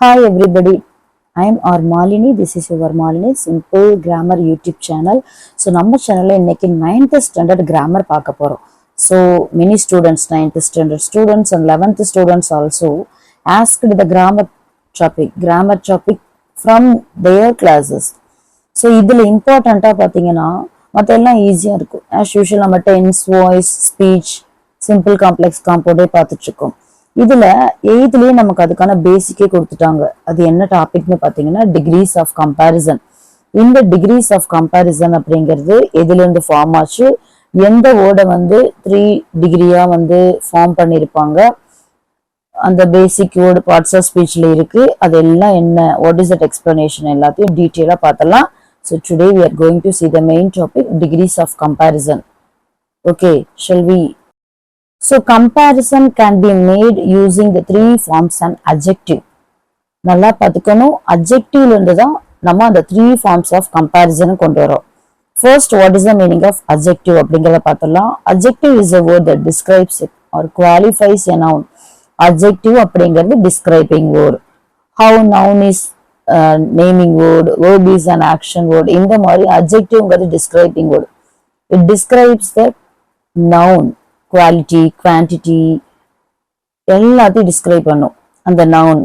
Hi everybody, I am R Malini. This is your Malini Simple Grammar YouTube channel. So நம்ம சேனல்ல இன்னைக்கு 9th standard grammar பார்க்க போறோம். So many students 9th standard students and 11th students also asked the grammar topic from their classes. So இதுல இம்பார்ட்டண்டா பாத்தீங்கன்னா மத்தெல்லாம் ஈஸியா இருக்கும். As usual நம்ம tense, voice, speech, simple, complex, compound பார்த்துட்டு இருக்கோம். இதுல 8th நமக்கு அதுக்கான பேசிக்கே கொடுத்துட்டாங்க. அது என்ன டாபிக்னு பாத்தீங்கன்னா டிகிரிஸ் ஆஃப் கம்பேரிசன். இந்த டிகிரிஸ் ஆஃப் கம்பேரிசன் அப்படிங்கிறது எதுல இருந்து ஃபார்ம் ஆச்சு, எந்த வேர்டை 3 டிகிரியா ஃபார்ம் பண்ணிருப்பாங்க, அந்த பேசிக் வேர்டு பார்ட்ஸ் ஆஃப் ஸ்பீச்ல இருக்கு, அதெல்லாம் என்ன, வாட் இஸ் தட் எக்ஸ்பிளனேஷன் எல்லாத்தையும் டீட்டெயிலா பார்த்தலாம். So today we are going to see the main topic, degrees of comparison. Okay, shall we? So comparison can be made using the 3 forms and adjective. நல்லா பார்த்துக்கணும், adjectiveல இருந்து தான் நம்ம அந்த 3 forms of comparison கொண்டு வரோம். First, what is the meaning of adjective அப்படிங்கறத பார்த்தலாம். Adjective is a word that describes it or qualifies a noun. Adjective அப்படிங்கிறது describing word. How noun is naming word, verb is an action word. இந்த மாதிரி adjectiveங்கிறது describing word. It describes the noun, quality, quantity எல்லாத்தையும் describe பண்ணும். அந்த noun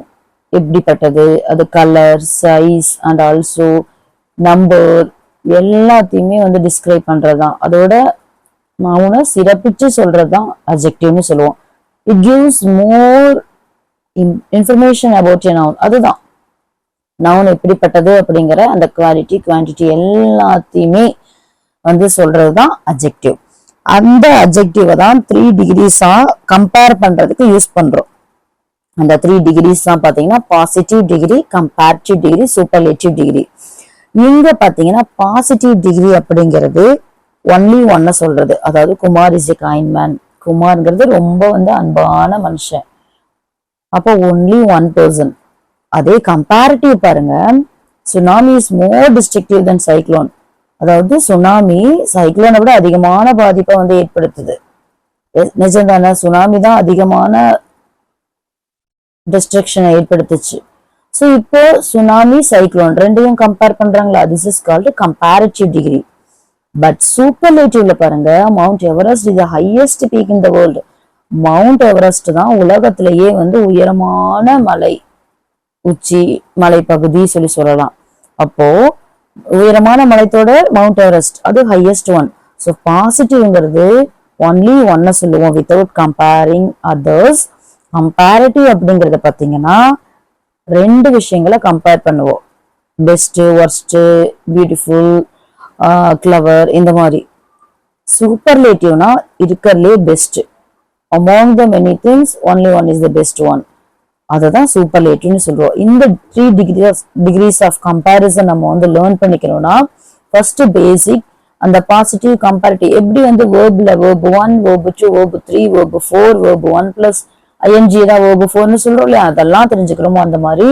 எப்படிப்பட்டது, அது colour, size and also number எல்லாத்தையுமே describe பண்றதுதான். அதோட நவுனை சிறப்பிச்சு சொல்றதுதான் அட்ஜெக்டிவ்னு சொல்லுவோம். It gives more information about a noun. அதுதான் நவுன் எப்படிப்பட்டது அப்படிங்கிற அந்த குவாலிட்டி, குவான்டிட்டி எல்லாத்தையுமே சொல்றதுதான் அட்ஜெக்டிவ். அந்த அட்ஜெக்டிவ் தான் 3 டிகிரிஸா கம்பேர் பண்றதுக்கு யூஸ் பண்றோம். அந்த 3 டிகிரிஸ் தான் பாத்தீங்கன்னா positive degree, comparative degree, superlative degree. இங்க பாத்தீங்கன்னா பாசிட்டிவ் டிகிரி அப்படிங்கிறது ஒன்லி ஒன்ன சொல்றது. அதாவது Kumar is a kind man. குமார்ங்கிறது ரொம்ப அன்பான மனுஷன். அப்போ ஒன்லி ஒன் பர்சன். அதே கம்பேரிட்டிவ் பாருங்க, tsunami is more destructive than cyclone. அதாவது சுனாமி சைக்ளோனை விட அதிகமான பாதிப்பை ஏற்படுத்துது. நிஜம்தானே, சுனாமி தான் அதிகமான டிஸ்ட்ரக்ஷனை ஏற்படுத்துச்சு. ஸோ இப்போ சுனாமி, சைக்ளோன் ரெண்டையும் கம்பேர் பண்றாங்களா, this is called comparative degree. But சூப்பர்லேட்டிவ்ல பாருங்க, Mount Everest is the highest peak in the world. Mount Everest தான் உலகத்திலேயே உயரமான மலை, உச்சி மலைப்பகுதி சொல்லலாம். அப்போ உயரமான மலைத்தோட மவுண்ட் எவரெஸ்ட் அது ஹையஸ்ட் ஒன். ஸோ பாசிட்டிவ்ங்கிறது ஒன்லி ஒன்ன சொல்லுவோம், வித்தவுட் கம்பேரிங் அதர்ஸ். கம்பேரிட்டிவ் அப்படிங்கறத பாத்தீங்கன்னா 2 விஷயங்களை கம்பேர் பண்ணுவோம். பெஸ்ட், ஒர்ஸ்ட், பியூட்டிஃபுல், கிளவர், இந்த மாதிரி. சூப்பர்லேட்டிவ்னா இருக்கிறதுலே best. Among the many things only one is the best one. அததான் சூப்பர்லேட்டிவ்னு சொல்றோம். இந்த 3 டிகிரிஸ் ஆஃப் கம்பேரிசன் நம்ம லேர்ன் பண்ணிக்கணும்னா, ஃபர்ஸ்ட் பேசிக் அந்த பாசிட்டிவ் கம்பேரிட்டிவ் எப்படி வேர்ப்ல verb 1, verb 2, verb 3, verb 4, verb 1 plus ing தான் verb 4னு சொல்றோம் இல்லையா, அதெல்லாம் தெரிஞ்சுக்கணுமோ. அந்த மாதிரி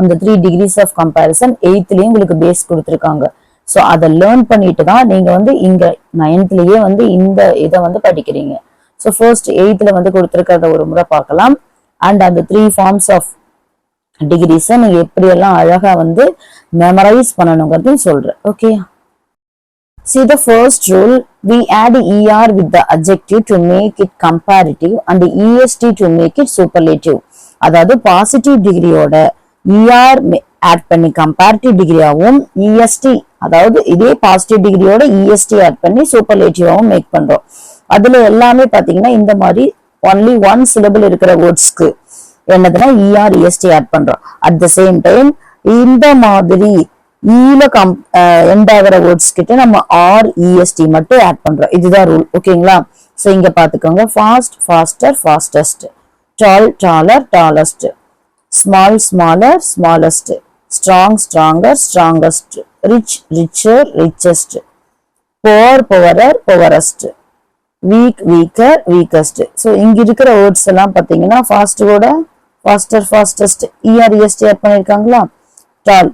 அந்த 3 டிகிரிஸ் ஆஃப் கம்பேரிசன் 8th உங்களுக்கு பேஸ் கொடுத்துருக்காங்க. ஸோ அதை லேர்ன் பண்ணிட்டு தான் நீங்க இங்க 9thலயே இந்த இதை படிக்கிறீங்க. ஸோ ஃபர்ஸ்ட் 8th கொடுத்துருக்கிறத ஒரு முறை பார்க்கலாம். அண்ட் அந்த 3 ஃபார்ம்ஸ் ஆஃப் டிகிரிஸை நீங்க எப்படியெல்லாம் அழகா மெமரைஸ் பண்ணணுங்கிறது சொல்றேன். Okay, see the first rule, we add er with the adjective to make it comparative and the est to make it superlative. அதாவது பாசிட்டிவ் டிகிரியோட er ஆட் பண்ணி கம்பேரிட்டிவ் டிகிரியாவும், est அதாவது இதே பாசிட்டிவ் டிகிரியோட est ஆட் பண்ணி சூப்பர்லேட்டிவாவும் make பண்றோம். அதுல எல்லாமே பாத்தீங்கன்னா இந்த மாதிரி ஒன்லி ஒன் சிலபிள் இருக்கிற வேர்ட்ஸ்க்கு என்னதுன்னா er est ஆட் பண்றோம். அட் த சேம் டைம் இந்த மாதிரி எண்ட் ஆகிற வேர்ட்ஸ் கிட்ட நம்ம ஆர் est மட்டும் ஆட் பண்றோம். இதுதான் ரூல். ஓகேங்களா? சோ இங்க பாத்துக்கோங்க, fast, faster, fastest, tall, taller, tallest, small, smaller, smallest, strong, stronger, strongest, rich, richer, richest, poor, poorer, poorest, weak, weaker, weakest. So இங்க இருக்கிற வேர்ட்ஸ் எல்லாம் பாத்தீங்கன்னா ஃபாஸ்டோட ஃபாஸ்டர், ஃபாஸ்டஸ்ட், est ஆட் பண்ணிருக்காங்களா. Tall,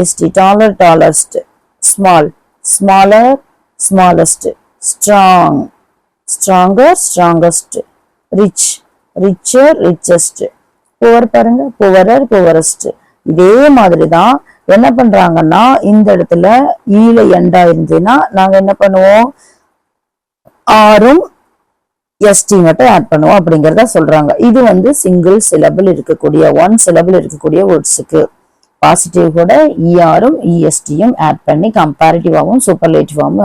est, taller, tallest, small, smaller, smallest, strong, stronger, strongest, rich, richer, richest, poor பாருங்க, poorer, poorest. இதே மாதிரிதான் என்ன பண்றாங்கன்னா இந்த இடத்துல ஈல எண்டா இருந்துன்னா நாங்க என்ன பண்ணுவோம், ஆரும் எஸ்டி மட்டும் ஆட் பண்ணுவோம் அப்படிங்கறத சொல்றாங்க. இது வந்து சிங்கிள் சிலபிள் இருக்கக்கூடிய, ஒன் சிலபிள் இருக்கக்கூடிய வேர்ட்ஸுக்கு பாசிட்டிவ் கூட இஆரும் இஎஸ்டியும் ஆட் பண்ணி கம்பேரிட்டிவாவும் சூப்பர்லேட்டிவாவும்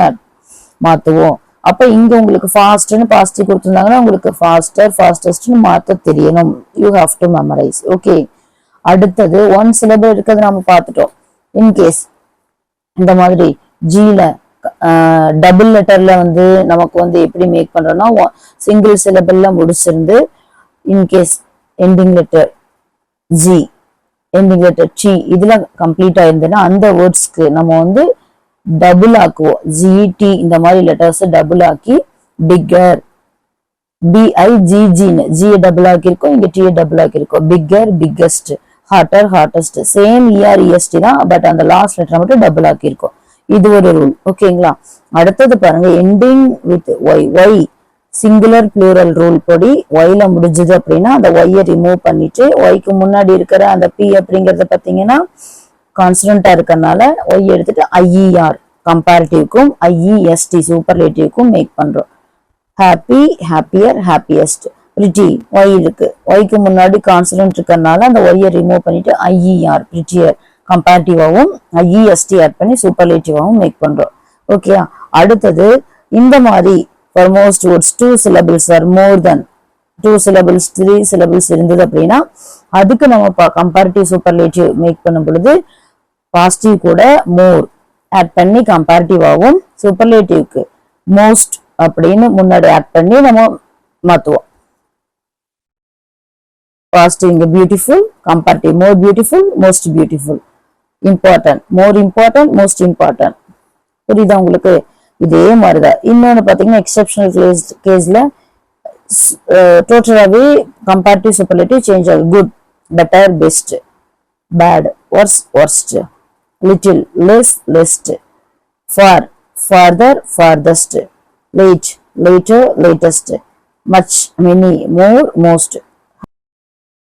மாத்துவோம். அப்ப இங்க உங்களுக்கு ஃபாஸ்ட்னு பாசிட்டிவ் கொடுத்துருந்தாங்கன்னா உங்களுக்கு ஃபாஸ்டர் ஃபாஸ்டஸ்ட்னு மாத்த தெரியணும். You have to memorise. Okay, அடுத்தது ஒன் சிலபிள் இருக்கிறது நம்ம பார்த்துட்டோம். இன்கேஸ் இந்த மாதிரி ஜில டபுள் லெட்டர்ல வந்து நமக்கு வந்து எப்படி மேக் பண்றோம்னா சிங்கிள் சிலபிள்ல முடிச்சிருந்து in case ending letter G, ending letter T இதுல கம்ப்ளீட் ஆயிருந்ததுன்னா அந்த வேர்ட்ஸ்க்கு நம்ம வந்து டபுள் ஆக்குவோம். ஜிடி இந்த மாதிரி லெட்டர்ஸ் டபுள் ஆக்கி பிக்கர், பிஐஜிஜின்னு ஜியை டபுள் ஆக்கியிருக்கோம், இங்க டியை டபுள் ஆக்கியிருக்கோம். Bigger, biggest, harder, hardest. Same ER EST தான், பட் அந்த லாஸ்ட் லெட்டர் மட்டும் டபுள் ஆக்கியிருக்கோம். இது ஒரு ரூல். ஓகேங்களா? அடுத்தது பாருங்க, ending with Y, Y singular plural rule படி ஒய்ல முடிஞ்சது அப்படின்னா அந்த ஒய்யை ரிமூவ் பண்ணிட்டு ஒய்க்கு முன்னாடி இருக்கிற அந்த பி அப்படிங்கறத பாத்தீங்கன்னா கான்ஸ்டன்டா இருக்கறனால ஒய் எடுத்துட்டு ஐஇஆர் கம்பேரிட்டிவ்க்கும் ஐஇஎஸ்டி சூப்பர்லேட்டிவ்க்கும் மேக் பண்றோம். Happy, happier, happiest. Pretty Y இருக்கு, ஒய்க்கு முன்னாடி கான்ஸ்டன்ட் இருக்கறனால அந்த ஒய்யை ரிமூவ் பண்ணிட்டு ஐஇஆர் பிரிட்டியர் கம்பேரிட்டிவாவும் ஐஇஎஸ்டி ஆட் பண்ணி சூப்பர்லேட்டிவாவும் மேக் பண்றோம். ஓகே, அடுத்தது இந்த மாதிரி for most words 2 syllables or more than 2 syllables 3 syllables இருந்தது அப்படின்னா அதுக்கு நம்ம கம்பேரிட்டிவ் சூப்பர்லேட்டிவ் மேக் பண்ணும் பொழுது பாசிட்டிவ் கூட மோர் ஆட் பண்ணி கம்பேரிட்டிவாவும் சூப்பர்லேட்டிவ்க்கு மோஸ்ட் அப்படின்னு முன்னாடி ஆட் பண்ணி நம்ம மாத்துவோம். பாசிட்டிவ் இங்க beautiful, comparative more beautiful, most beautiful, important more important, most important. புரியுதா உங்களுக்கு? இதே மாதிரிதான் இன்னொன்னு பாத்தீங்கன்னா எக்ஸெப்ஷனல் கேஸ்ல டோட்டலாவே கம்பேரிட்டிவ் சூப்பர்லேட்டிவ் சேஞ்ச் ஆகும். Good, better, best, bad, worse, worst, little, less, least, far, farther, farthest, late, later, latest, much, many, more, most.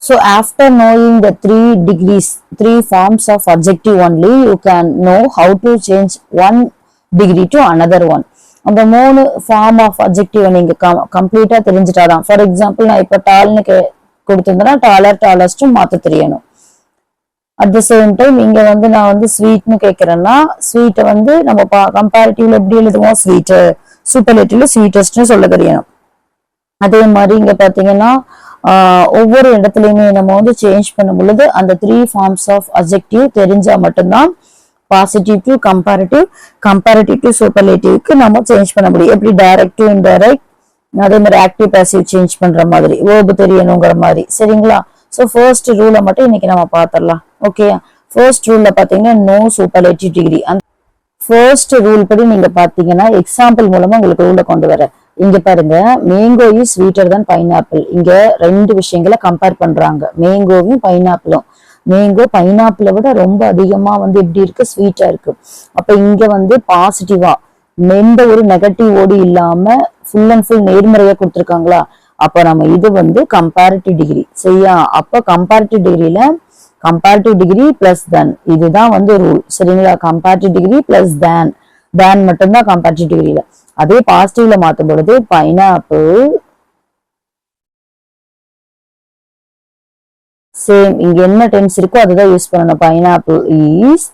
So after knowing the 3 degrees, 3 forms of adjective only, you can know how to change one degree to another one. அந்த 3 form of adjective நீங்க கம்ப்ளீட்டா தெரிஞ்சுட்டாதான். For example நான் இப்ப டால்னு கொடுத்திருந்தேன்னா dollar, டாலஸ்டும் மாத்த தெரியணும். At the same time இங்க வந்து நான் வந்து ஸ்வீட்னு கேட்கிறேன்னா ஸ்வீட்டை வந்து நம்ம கம்பேரிட்டிவ்ல எப்படி எழுதுவோம், ஸ்வீட், சூப்பர்லேட்டிவ்ல ஸ்வீட்டஸ்ட்னு சொல்ல தெரியணும். அதே மாதிரி இங்க பாத்தீங்கன்னா ஒவ்வொரு இடத்துலயுமே நம்ம வந்து சேஞ்ச் பண்ணும் பொழுது அந்த 3 ஃபார்ம்ஸ் ஆஃப் அட்ஜெக்டிவ் தெரிஞ்சா மட்டும்தான் positive to comparative, comparative to சூப்பர்லேட்டிவ்க்கு நம்ம சேஞ்ச் பண்ண முடியும். எப்படி டைரக்ட் டு இன்டைரக்ட், அதே மாதிரி ஆக்டிவ் பாசிவ் சேஞ்ச் பண்ற மாதிரி, வேர்பு தெரியணுங்கிற மாதிரி. சரிங்களா? ஸோ ஃபர்ஸ்ட் ரூலை மட்டும் இன்னைக்கு நம்ம பார்த்துடலாம். ஓகே, ஃபர்ஸ்ட் ரூல்ல பாத்தீங்கன்னா நோ சூப்பர்லேட்டிவ் டிகிரி. அந்த ஃபர்ஸ்ட் ரூல் படி நீங்க பாத்தீங்கன்னா எக்ஸாம்பிள் மூலமா உங்களுக்கு ரூலை கொண்டு வர. இங்க பாருங்க, மேங்கோ இஸ் ஸ்வீட்டர் தான் பைனாப்பிள். இங்க 2 விஷயங்களை கம்பேர் பண்றாங்க, மேங்கோவும் பைனாப்பிளும். மேங்கோ பைனாப்பிளை விட ரொம்ப அதிகமா வந்து எப்படி இருக்கு, ஸ்வீட்டா இருக்கு. அப்ப இங்க வந்து பாசிட்டிவா எந்த ஒரு நெகட்டிவ் ஓடி இல்லாம ஃபுல் அண்ட் ஃபுல் நேர்மறையா கொடுத்துருக்காங்களா. அப்ப நம்ம இது வந்து கம்பேரிட்டிவ் டிகிரி. சரியா? அப்ப கம்பேரிட்டிவ் டிகிரியில கம்பேரிட்டிவ் டிகிரி பிளஸ் தேன், இதுதான் வந்து ரூல். சரிங்களா? கம்பேரிட்டிவ் டிகிரி பிளஸ் தேன், தேன் மட்டும்தான் கம்பேரிட்டிவ் டிகிரியில. அதே பாசிட்டிவ்ல மாத்தும் பொழுது பைனாப்பிள் சேம் இங்க என்ன டென்ஸ் இருக்கோ அதுதான் யூஸ் பண்ணணும். பைனாப்பிள் இஸ்,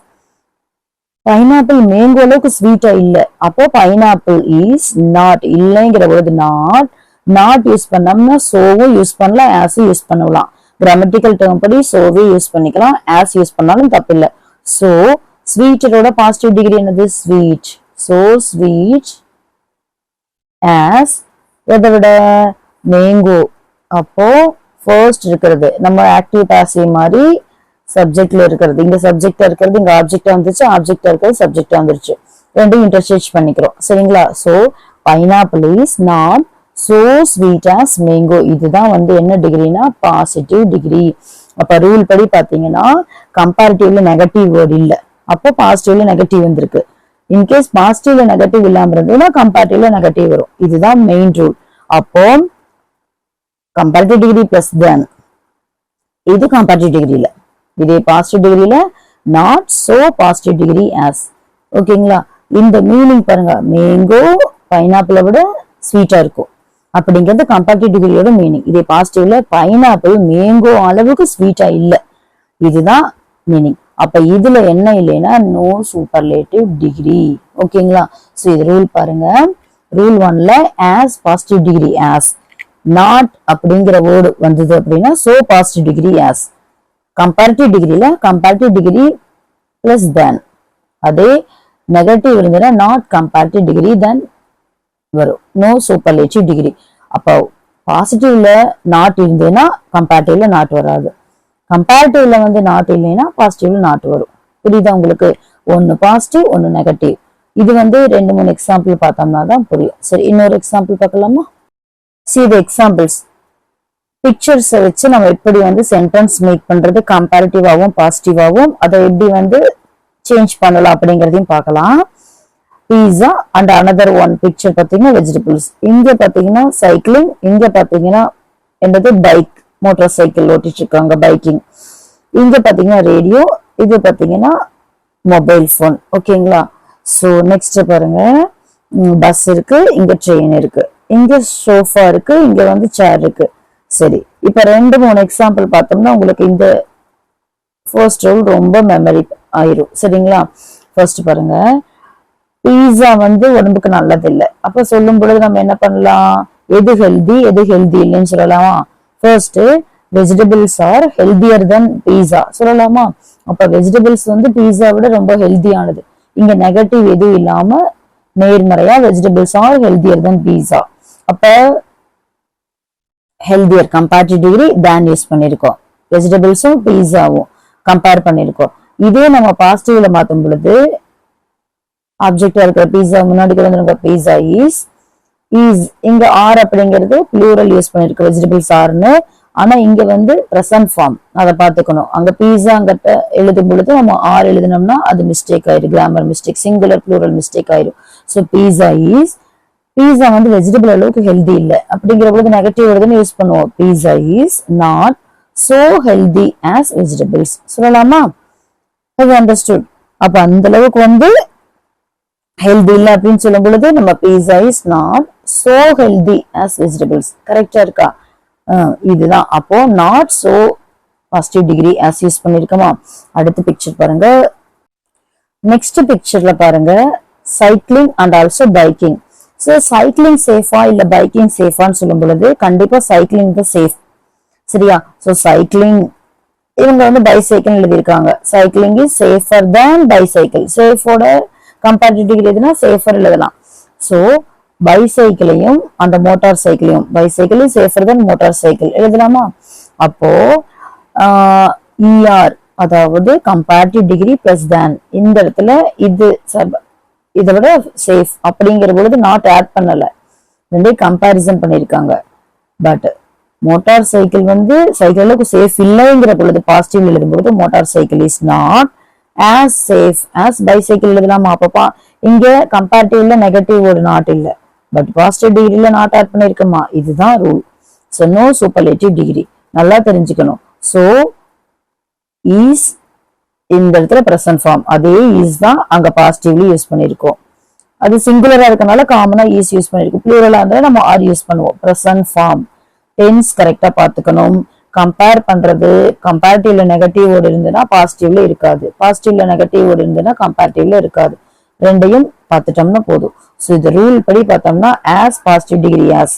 பைனாப்பிள் மேங்கோ அளவுக்கு ஸ்வீட்டா இல்ல, அப்போ பைனாப்பிள் இஸ் நாட், இல்லைங்கிற பொழுது நாட், நாட் யூஸ் பண்ணோம்னா சோவும் யூஸ் பண்ணலாம், ஆஸும் யூஸ் பண்ணலாம். கிராமட்டிக்கல் டேர்ம் படி சோவே யூஸ் பண்ணிக்கலாம், ஆஸ் யூஸ் பண்ணாலும் தப்பு இல்லை. சோ ஸ்வீட்டரோட பாசிட்டிவ் டிகிரி என்னது, ஸ்வீட். சோ ஸ்வீட் ஆஸ் எதை விட மேங்கோ. அப்போ ஃபர்ஸ்ட் இருக்கிறது நம்ம ஆக்டிவ் பாசிவ் மாதிரி சப்ஜெக்ட்ல இருக்கிறது, இங்க சப்ஜெக்டா இருக்கிறது இங்க ஆப்ஜெக்டா வந்துருச்சு, ஆப்ஜெக்டா இருக்கிறது சப்ஜெக்டா வந்துருச்சு, ரெண்டையும் இன்டர்சேஞ்ச் பண்ணிக்கிறோம். சரிங்களா? So pineapple is not so sweet as mango. இதுதான் வந்து என்ன டிகிரினா பாசிட்டிவ் டிகிரி. அப்ப ரூல் படி பாத்தீங்கன்னா கம்பேரிட்டிவ்ல நெகட்டிவ் வேர்டு இல்ல, அப்போ பாசிட்டிவ்ல நெகட்டிவ் வந்திருக்கு. இன்கேஸ் பாசிட்டிவ்ல நெகட்டிவ் இல்லாம இருந்ததுன்னா கம்பேரிட்டிவ்ல நெகட்டிவ் வரும். இதுதான் மெயின் ரூல். அப்போ கம்பேரிட்டிவ் டிகிரி பிளஸ் தென் இது கம்பேரிட்டிவ் டிகிரியில, இதே பாசிட்டிவ் டிகிரியில not so positive degree as. ஓகேங்களா? இந்த மீனிங் பாருங்க, மேங்கோ பைனாப்பிளை விட ஸ்வீட்டா இருக்கும் அப்படிங்கிறது கம்பேரிட்டிவ் டிகிரியோட மீனிங். இதே பாசிட்டிவ்ல பைனாப்பிள் மேங்கோ அளவுக்கு ஸ்வீட்டா இல்ல, இதுதான் மீனிங். அப்ப இதுல என்ன இல்லைன்னா நோ சூப்பர்லேட்டிவ் டிகிரி. ஓகேங்களா? சோ இது ரூல் பாருங்க. ரூல் 1ல as positive degree as, not அப்படிங்கிற வேர்டு வந்தது அப்படின்னா so positive degree as. Comparative டிகிரியில கம்பேரிட்டிவ் டிகிரி பிளஸ் தென், அதே நெகட்டிவ் இருந்ததுன்னா நாட் கம்பேரிட்டிவ் டிகிரி தென் வரும், நோ சூப்பர்லேட்டிவ் டிகிரி. அப்போ பாசிட்டிவ்ல நாட் இருந்ததுன்னா கம்பேரிட்டிவ்ல நாட் வராது, கம்பேரிட்டிவ்ல வந்து நாட் இல்லைன்னா பாசிட்டிவ்ல நாட் வரும். புரியுதா உங்களுக்கு? ஒன்னு பாசிட்டிவ் ஒன்னு நெகட்டிவ். இது வந்து 2-3 எக்ஸாம்பிள் பார்த்தோம்னா தான் புரியும். சரி, இன்னொரு எக்ஸாம்பிள் பார்க்கலாமா? see the examples. பிக்சர்ஸ் வச்சு நம்ம எப்படி வந்து சென்டென்ஸ் மேக் பண்றது, கம்பேரிட்டிவாவும் பாசிட்டிவாவும் அதை எப்படி வந்து சேஞ்ச் பண்ணலாம் அப்படிங்கறதையும் பார்க்கலாம். பீஸா அண்ட் அனதர் ஒன் பிக்சர் பாத்தீங்கன்னா வெஜிடபிள்ஸ். இங்க பாத்தீங்கன்னா சைக்கிளிங், இங்க பாத்தீங்கன்னா என்னது பைக், மோட்டார் சைக்கிள் ஓட்டிட்டு இருக்காங்க, பைக்கிங். இங்க பாத்தீங்கன்னா ரேடியோ, இது பாத்தீங்கன்னா மொபைல் போன். ஓகேங்களா? சோ நெக்ஸ்ட் பாருங்க, பஸ் இருக்கு, இங்க ட்ரெயின் இருக்கு, இங்க சோஃபா இருக்கு, இங்க வந்து சேர் இருக்கு. சரி, இப்ப 2-3 எக்ஸாம்பிள் பார்த்தோம்னா உங்களுக்கு இந்த ஃபர்ஸ்ட் ரூல் ரொம்ப மெமரி ஆயிரும். சரிங்களா? ஃபர்ஸ்ட் பாருங்க, பீஸா வந்து உடம்புக்கு நல்லது இல்லை. அப்ப சொல்லும் பொழுது நம்ம என்ன பண்ணலாம், எது ஹெல்தி எது ஹெல்தி இல்லைன்னு சொல்லலாமா? ஃபர்ஸ்ட் வெஜிடபிள்ஸ் ஆர் ஹெல்தியர் தென் பீஸா சொல்லலாமா? அப்ப வெஜிடபிள்ஸ் வந்து பீஸா விட ரொம்ப ஹெல்தியானது. இங்க நெகட்டிவ் எதுவும் இல்லாம நேர்மறையா வெஜிடபிள்ஸ் ஆர் ஹெல்தியர் தென் பீஸா. அப்ப ஹெல்தியர் கம்பேரிட்டிவ் டிகிரி தேன் யூஸ் பண்ணிருக்கோம், வெஜிடபிள்ஸும் பீஸாவும் கம்பேர் பண்ணிருக்கோம். இதே நம்ம பாசிட்டிவ்ல மாத்தும் பொழுது ஆப்ஜெக்டா இருக்கிற பீஸா முன்னாடி வந்து பீஸா இஸ், இங்க ஆர் அப்படிங்கிறது ப்ளூரல் யூஸ் பண்ணிருக்கு, வெஜிடபிள்ஸ் ஆர்னு. ஆனா இங்க வந்து பிரசன்ட் ஃபார்ம், அதை பாத்துக்கணும். அங்க பீஸா அங்கிட்ட எழுதும் பொழுது நம்ம ஆர் எழுதினோம்னா அது மிஸ்டேக் ஆயிரும், grammar mistake, singular plural mistake ஆயிரும். ஸோ பீஸா இஸ், பீஸா வந்து வெஜிடபிள் அளவுக்கு ஹெல்தி இல்லை அப்படிங்கிற பொழுது நெகட்டிவ் வருதுன்னு யூஸ் பண்ணுவோம். Pizza is not so healthy as vegetables சொல்லலாமா? அது அண்டர்ஸ்டுட். அப்ப அந்த அளவுக்கு வந்து ஹெல்தி இல்லை அப்படின்னு சொல்லும் பொழுது நம்ம pizza is not so healthy as vegetables. கரெக்டா இருக்கா? இதுதான். அப்போ not so positive degree as use பண்ணிருக்கோமா? அடுத்த பிக்சர் பாருங்க. நெக்ஸ்ட் பிக்சர்ல பாருங்க, cycling and also biking. So cycling சேஃபா இல்ல பைக்கிங் சேஃபான்னு சொல்லும் பொழுது கண்டிப்பா சைக்கிளிங் தான் சேஃப். சரியா? ஸோ சைக்கிளிங், இவங்க வந்து பைசைக்கிள் எழுதியிருக்காங்க. Cycling is safer than bicycle. சேஃபோட கம்பேரிட்டிவ் டிகிரி எதுனா சேஃபர் எழுதலாம். ஸோ பைசைக்கிளையும் அந்த மோட்டார் சைக்கிளையும், bicycle is safer than motorcycle எழுதலாமா? அப்போ இஆர் அதாவது கம்பேரிட்டிவ் டிகிரி பிளஸ் தேன், இந்த இடத்துல இது இதை விட சேஃப் அப்படிங்கிற பொழுது நாட் ஆட் பண்ணல, ரெண்டே கம்பேரிசன் பண்ணிருக்காங்க. பட் மோட்டார் சைக்கிள் வந்து சைக்கிளுக்கு சேஃப் இல்லைங்கிற பொழுது பாசிட்டிவ் எழுதும் பொழுது motorcycle is not as safe as bicycle எழுதலாமா? அப்பப்பா இங்க கம்பேரிட்டிவ்ல நெகட்டிவ் ஒரு நாட் இல்ல, பட் பாசிட்டிவ் டிகிரில நாட் ஆட் பண்ணிருக்கோமா? இதுதான் rule. So no superlative degree, நல்லா தெரிஞ்சுக்கணும். ஸோ இஸ் இந்த இடத்துல பிரசன்ட் ஃபார்ம், அதே இஸ் தான் அங்க பாசிட்டிவ்லி யூஸ் பண்ணிருக்கோம். அது சிங்குலரா இருக்கனால காமனா இஸ் யூஸ் பண்ணிருக்கோம், ப்ளூரலா இருந்தா நம்ம ஆர் யூஸ் பண்ணுவோம். பிரசன்ட் ஃபார்ம் டென்ஸ் கரெக்டா பாத்துக்கணும். கம்பேர் பண்றது கம்பேரிட்டிவ்ல நெகட்டிவ் வேர்டு இருந்ததுன்னா பாசிட்டிவ்ல இருக்காது, பாசிட்டிவ்ல நெகட்டிவ் வேர்டு இருந்ததுன்னா கம்பேரிட்டிவ்ல இருக்காது. ரெண்டையும் பார்த்துட்டோம்னா போதும். ஸோ இந்த ரூல் படி பார்த்தோம்னா as positive degree as,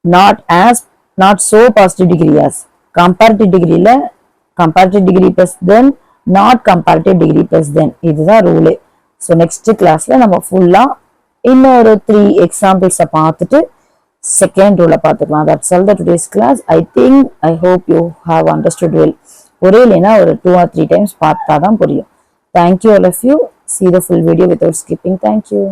not so positive degree as, comparative டிகிரியில comparative degree plus than, not comparative degree plus than, இதுதான் ரூலு. ஸோ நெக்ஸ்ட் கிளாஸ்ல நம்ம ஃபுல்லா இன்னொரு 3 எக்ஸாம்பிள்ஸை பார்த்துட்டு செகண்ட் ரூலை பார்த்துக்கலாம். That's all the today's class. I hope you have understood well. புரியலைன்னா ஒரு 2 or 3 times பார்த்தாதான் புரியும். Thank you all of you. See the full video without skipping. Thank you.